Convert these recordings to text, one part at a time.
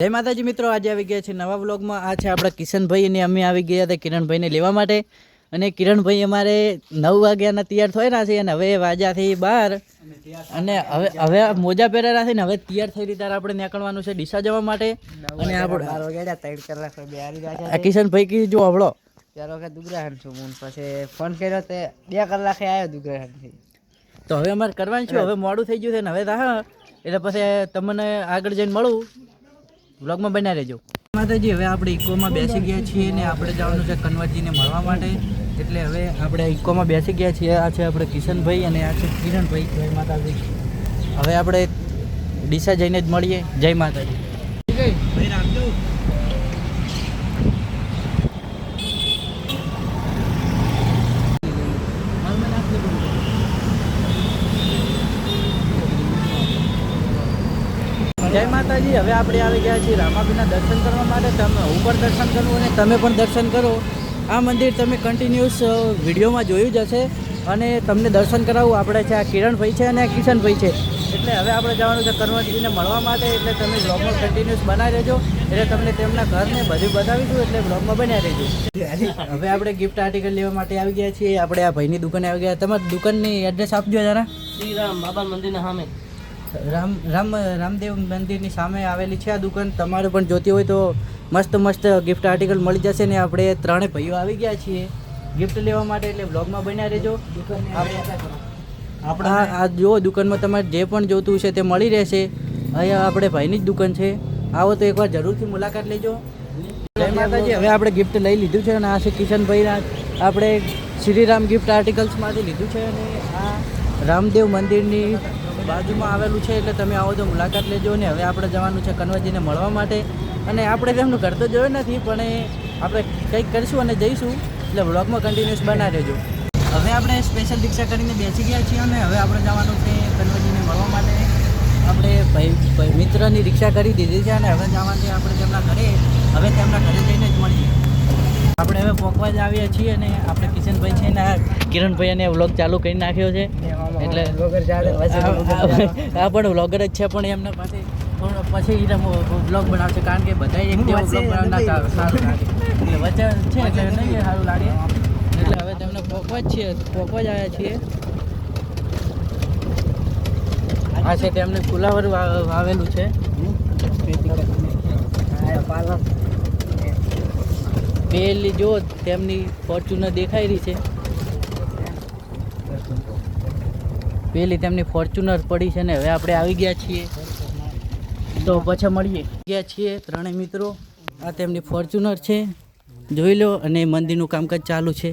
જય માતાજી મિત્રો, આજે આવી ગયા છે નવા વ્લોગમાં. આ છે આપણા કિશનભાઈ અને અમે આવી ગયા હતા કિરણભાઈને લેવા માટે. અને કિરણભાઈ અમારે 9 વાગ્યાના તૈયાર થયેલા છે અને હવે વાગ્યાથી 12 અને હવે મોજા પહેરેલા છે ને હવે તૈયાર થઈ રીતે આપણે નીકળવાનું છે ડીસા જવા માટે. અને આપણે કિશનભાઈ કી જો હવળો 4 વખત દુગરાહન છું હું પછી ફોન કર્યો તે 2 કલાકે આવ્યો દુગરાહનથી. તો હવે અમારે કરવાનું છે, હવે મોડું થઈ ગયું છે ને હવે એટલે પછી તમને આગળ જઈને મળું. વ્લોગમાં બન્યા રહેજો. માતાજી હવે આપણે ઇકોમાં બેસી ગયા છીએ ને આપણે જવાનું છે કન્વર્ટજીને મળવા માટે. એટલે હવે આપણે ઇકોમાં બેસી ગયા છીએ. આ છે આપણે કિશનભાઈ અને આ છે કિરણભાઈ. જય માતાજી. હવે આપણે ડીસા જઈને જ મળીએ. જય માતાજી. ભાઈ રાખજો. જય માતાજી. હવે આપણે આવી ગયા છીએ રામાપીના દર્શન કરવા માટે. તમે ઉપર દર્શન કરવું અને તમે પણ દર્શન કરો. આ મંદિર તમે કન્ટિન્યુઅસ વિડીયોમાં જોયું જ હશે અને તમને દર્શન કરાવું. આપણે છે આ કિરણભાઈ છે અને આ કિશનભાઈ છે. એટલે હવે આપણે જવાનું છે કન્વર્ટજીને મળવા માટે. એટલે તમે બ્લોગમાં કન્ટિન્યુઅસ બનાવી રહેજો. એટલે તમને તેમના ઘરને બધું બતાવીશું. એટલે બ્લોગમાં બન્યા રહેજો. હવે આપણે ગિફ્ટ આર્ટિકલ લેવા માટે આવી ગયા છીએ. આપણે આ ભાઈની દુકાને આવી ગયા. તમારી દુકાનની એડ્રેસ આપજો જરા. શ્રી રામ બાબા મંદિરના સામે, રામદેવ મંદિરની સામે આવેલી છે આ દુકાન. તમારે પણ જોતી હોય તો મસ્ત ગિફ્ટ આર્ટિકલ મળી જશે ને. આપણે 3 ભાઈઓ આવી ગયા છીએ ગિફ્ટ લેવા માટે. એટલે બ્લોગમાં બન્યા રહેજો. આપણા આ જુઓ દુકાનમાં તમારે જે પણ જોતું છે તે મળી રહેશે. અહીંયા આપણે ભાઈની જ દુકાન છે. આવો તો એકવાર જરૂરથી મુલાકાત લેજો. જય માતાજી. હવે આપણે ગિફ્ટ લઈ લીધું છે અને આ છે કિશનભાઈના આપણે શ્રીરામ ગિફ્ટ આર્ટિકલ્સમાંથી લીધું છે. અને આ રામદેવ મંદિરની બાજુમાં આવેલું છે. એટલે તમે આવો તો મુલાકાત લેજો. ને હવે આપણે જવાનું છે કન્વર્ટજીને મળવા માટે. અને આપણે તેમનું ઘર તો જોયું નથી પણ આપણે કંઈક કરીશું અને જઈશું. એટલે વ્લોગમાં કન્ટિન્યુઅસ બના રહેજો. હવે આપણે સ્પેશિયલ રિક્ષા કરીને બેસી ગયા છીએ અને હવે આપણે જવાનું છે કન્વર્ટજીને મળવા માટે. આપણે ભાઈ મિત્રની રિક્ષા કરી દીધી છે અને હવે જવાનું છે આપણે તેમના ઘરે. હવે તેમના ઘરે જઈને જ મળીએ. આપણે હવે પહોંચવા જ આવ્યા છીએ અને આપણે કિશનભાઈ છે ને કિરણભાઈ અને વ્લોગ ચાલુ કરી નાખ્યો છે. એટલે આ પણ વ્લોગર જ છે પણ એમના પાસે પછી વ્લોગ બનાવશે. કારણ કે બધા એક જેવો વ્લોગ બનાવતા સારું લાગે. એટલે વચ્ચે છે એટલે નહીં સારું લાગે. એટલે હવે તેમને પહોંચવા જ આવ્યા છીએ. આ છે તેમને ફુલાવર વાવેલું છે. પેલી જો તેમની ફોર્ચ્યુનર દેખાઈ રહી છે. પેલી તેમની ફોર્ચ્યુનર પડી છે ને હવે આપણે આવી ગયા છીએ. તો પછી મળીએ. ગયા છીએ 3 મિત્રો. આ તેમની ફોર્ચ્યુનર છે, જોઈ લો. અને મંદિરનું કામકાજ ચાલુ છે.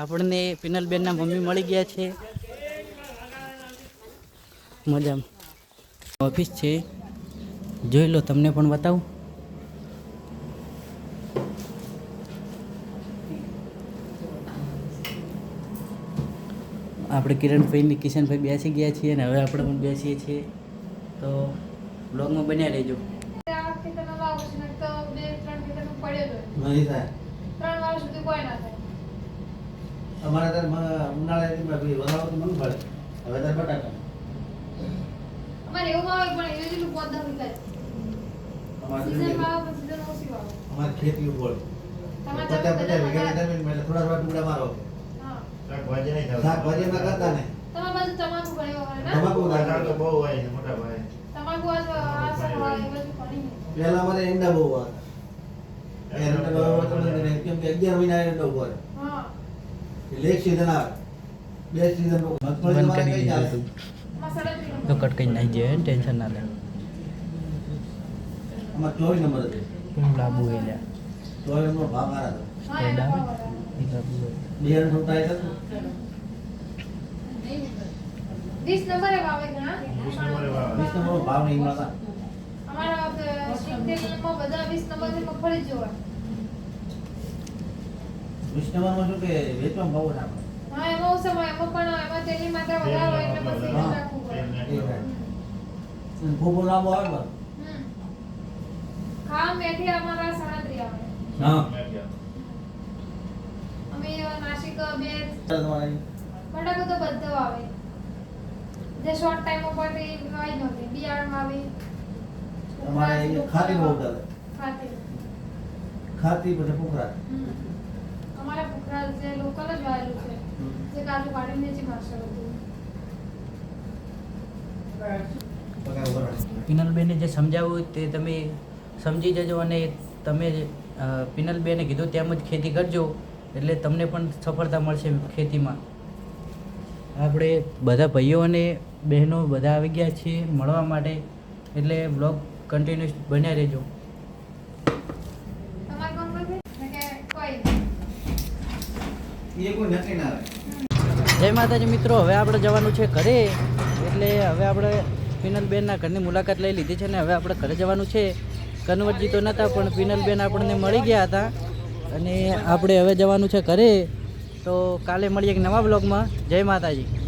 આપણને પિનલબેનના મમ્મી મળી ગયા છે. મજામાં ઓફિસ છે, જોઈ લો. તમને પણ બતાવું. આપણે કિરણભાઈ કિશનભાઈ બેસી ગયા છીએ અને હવે આપણે પણ બેસીએ છીએ. તો બ્લોગમાં બન્યા રહેજો. પેલા મારે એંડા બહુ હતા. 11 મહિના એંડા ઉભો રહે. લેક સીઝન આવે 2 સીઝન તો કટકાઈ નાઈ જાય, ટેન્શન ના લે. અમાર 24 નંબર હતો. લાબુ એટલે 24 નંબર ભાવ મારા હતો. બે રન ઉતારી હતો. 20 નંબરે વાવે ના 20 નંબર ભાવ નહીં મળતા. અમારા સિંગટેલમાં બધા 20 નંબરથી મગફળી જ જોવા. 20 નંબરમાં શું કે વેચવા ભાવ ના પડે. હા એમાં સમય એમાં પણ એમાં તેની માત્રા વધારે હોય એટલે પછી રાખવું પડે. ખૂબ લાંબો આવે બસ. ખાવા મેથી અમારા 37 આવે. હા અમે નાસિક બે તમારે બટાકો તો બધો આવે. જે શોર્ટ ટાઈમ ઉપર તે આવી નહોતી બિયારણમાં આવી અમારે અહીંયા ખાતી બહુ ચાલે ખાતી ખાતી પછી પુખરા અમારા પુખરા જે લોકલ જ વાયેલું છે જે કાજુ કાઢીને જ માસ્ટર હતું પગાર વરણ પિનલબેને જે સમજાવ્યું તે તમે સમજી જજો અને તમે પિનલબેને કીધું તેમ જ ખેતી કરજો એટલે તમને પણ સફળતા મળશે ખેતીમાં. આપણે બધા ભાઈઓ અને બહેનો બધા આવી ગયા છીએ મળવા માટે એટલે બ્લોગ કન્ટિન્યુઅસ બન્યા રહેજો. તમારે કોણ બોલે કે કોઈ એ કોઈ નક્કી ના આવે. જય માતાજી મિત્રો, હવે આપણે જવાનું છે ઘરે એટલે હવે આપણે પિનલબેનના ઘરની મુલાકાત લઈ લીધી છે ને હવે આપણે ઘરે જવાનું છે. કન્વર્ટજી તો નહોતા પણ પિનલબેન આપણને મળી ગયા હતા અને આપણે હવે જવાનું છે ઘરે. તો કાલે મળીએ એક નવા બ્લોગમાં. જય માતાજી.